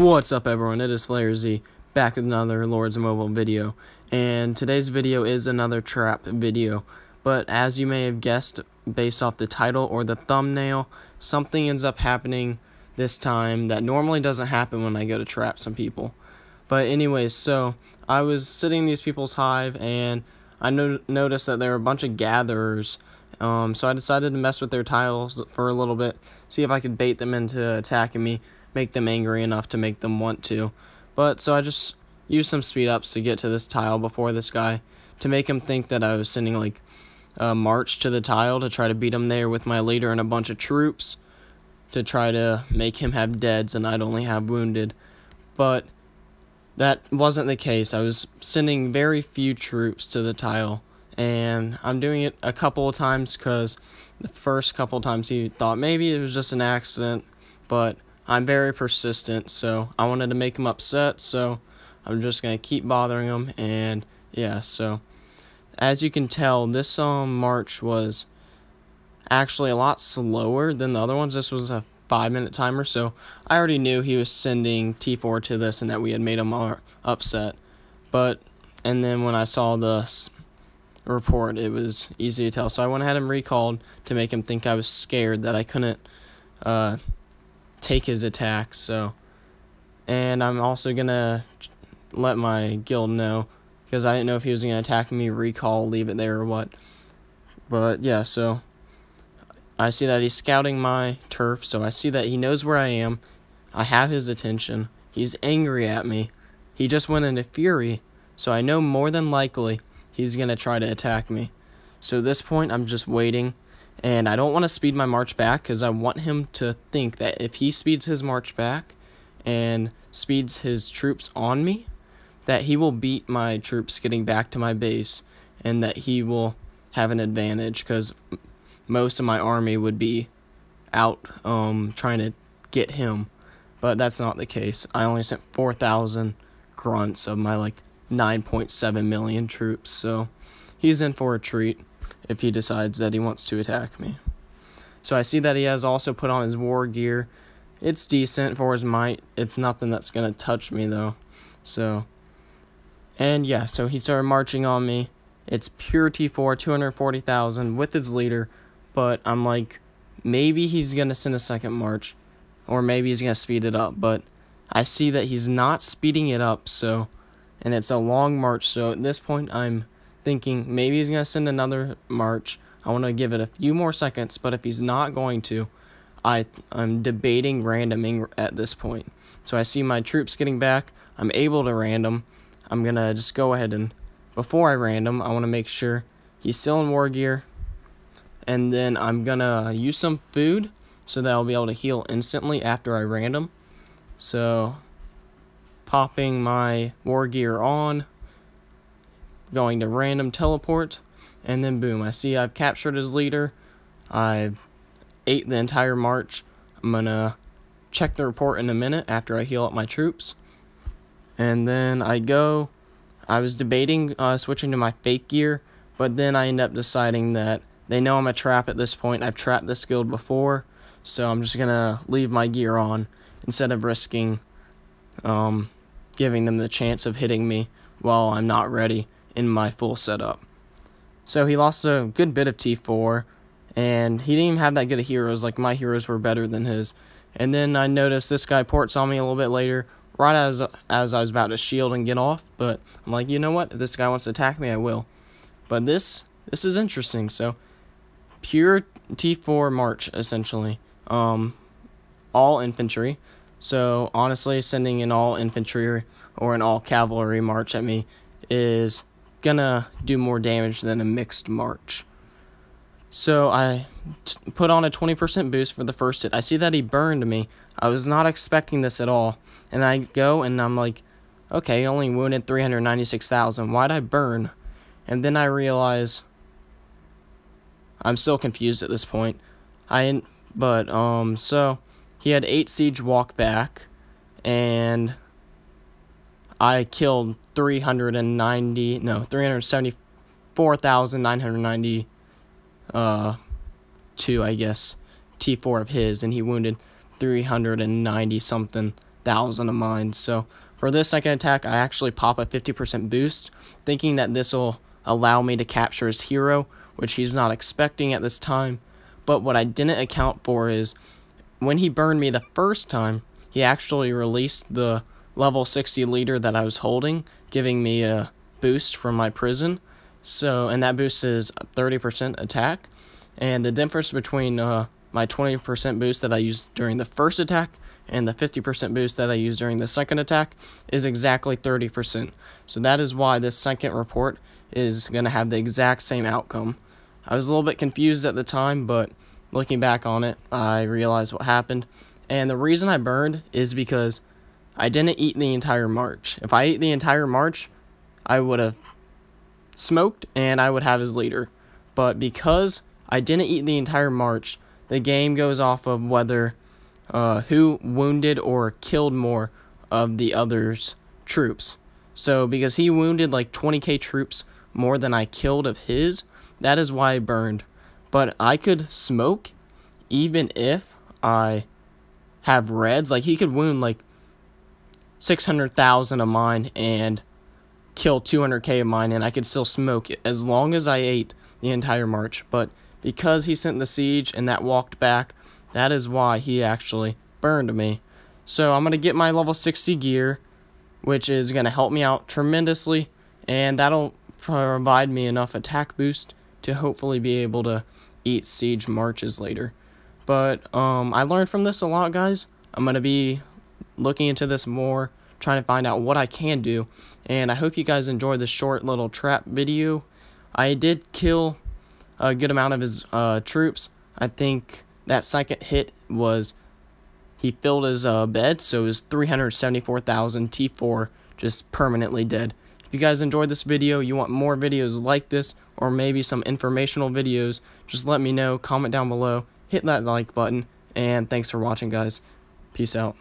What's up, everyone? It is FlareZ back with another Lords Mobile video, and today's video is another trap video. But as you may have guessed based off the title or the thumbnail, something ends up happening this time that normally doesn't happen when I go to trap some people. But anyways, so I was sitting in these people's hive and I noticed that there were a bunch of gatherers. So I decided to mess with their tiles for a little bit, see if I could bait them into attacking me, make them angry enough to make them want to. But so I just used some speed ups to get to this tile before this guy, to make him think that I was sending like a march to the tile to try to beat him there with my leader and a bunch of troops, to try to make him have deads and I'd only have wounded. But that wasn't the case. I was sending very few troops to the tile, and I'm doing it a couple of times because the first couple of times he thought maybe it was just an accident, but I'm very persistent, so I wanted to make him upset, so I'm just going to keep bothering him. And yeah, so as you can tell, this march was actually a lot slower than the other ones. This was a 5-minute timer, so I already knew he was sending T4 to this and that we had made him upset. And then when I saw the report, it was easy to tell, so I went ahead and recalled to make him think I was scared that I couldn't take his attack. And I'm also gonna let my guild know, because I didn't know if he was gonna attack me, recall, leave it there, or what. But yeah, so I see that he's scouting my turf, so I see that he knows where I am. I have his attention. He's angry at me. He just went into fury, so I know more than likely he's going to try to attack me. So at this point, I'm just waiting, and I don't want to speed my march back because I want him to think that if he speeds his march back and speeds his troops on me, that he will beat my troops getting back to my base, and that he will have an advantage because most of my army would be out trying to get him. But that's not the case. I only sent 4,000 grunts of my like 9.7 million troops, so he's in for a treat if he decides that he wants to attack me. So I see that he has also put on his war gear. It's decent for his might. It's nothing that's gonna touch me though. And yeah, so he started marching on me. It's pure T4, 240,000 with his leader. But I'm like, maybe he's going to send a second march, or maybe he's going to speed it up. But I see that he's not speeding it up, and it's a long march. So at this point, I'm thinking maybe he's going to send another march. I want to give it a few more seconds, but if he's not going to, I'm debating randoming at this point. So I see my troops getting back. I'm able to random. I'm going to just go ahead and, before I random, I want to make sure he's still in war gear. And then I'm gonna use some food so that I'll be able to heal instantly after I random. So popping my war gear on, going to random teleport, and then boom, I see I've captured his leader. I've ate the entire march. I'm gonna check the report in a minute after I heal up my troops. And then I was debating switching to my fake gear, but then I end up deciding that they know I'm a trap at this point. I've trapped this guild before, so I'm just going to leave my gear on instead of risking giving them the chance of hitting me while I'm not ready in my full setup. So he lost a good bit of T4, and he didn't even have that good of heroes. Like, my heroes were better than his. And then I noticed this guy ports on me a little bit later, right as I was about to shield and get off. But I'm like, you know what? If this guy wants to attack me, I will. But this is interesting. So pure T4 march, essentially. All infantry. So honestly, sending an all infantry or an all cavalry march at me is gonna do more damage than a mixed march. So I put on a 20% boost for the first hit. I see that he burned me. I was not expecting this at all. And I go and I'm like, okay, he only wounded 396,000. Why'd I burn? And then I realize I'm still confused at this point. So he had 8 siege walk back, and I killed 374,992, I guess, T4 of his, and he wounded 390 something 200,000 of mine. So for this second attack, I actually pop a 50% boost, thinking that this will allow me to capture his hero, which he's not expecting at this time. But what I didn't account for is when he burned me the first time, he actually released the level 60 leader that I was holding, giving me a boost from my prison. So, and that boost is 30% attack. And the difference between my 20% boost that I used during the first attack and the 50% boost that I used during the second attack is exactly 30%. So that is why this second report is going to have the exact same outcome. I was a little bit confused at the time, but looking back on it, I realized what happened. And the reason I burned is because I didn't eat the entire march. If I ate the entire march, I would have smoked and I would have his leader. But because I didn't eat the entire march, the game goes off of whether who wounded or killed more of the other's troops. So because he wounded like 20k troops more than I killed of his, that is why I burned. But I could smoke even if I have reds. Like he could wound like 600,000 of mine and kill 200k of mine, and I could still smoke it as long as I ate the entire march. But because he sent the siege and that walked back, that is why he actually burned me. So I'm going to get my level 60 gear, which is going to help me out tremendously, and that'll provide me enough attack boost to hopefully be able to eat siege marches later. But I learned from this a lot, guys. I'm going to be looking into this more, trying to find out what I can do, and I hope you guys enjoy this short little trap video. I did kill a good amount of his troops. I think that second hit was he filled his bed, so it was 374,000 T4 just permanently dead. If you guys enjoyed this video, you want more videos like this, or maybe some informational videos, just let me know, comment down below, hit that like button, and thanks for watching, guys. Peace out.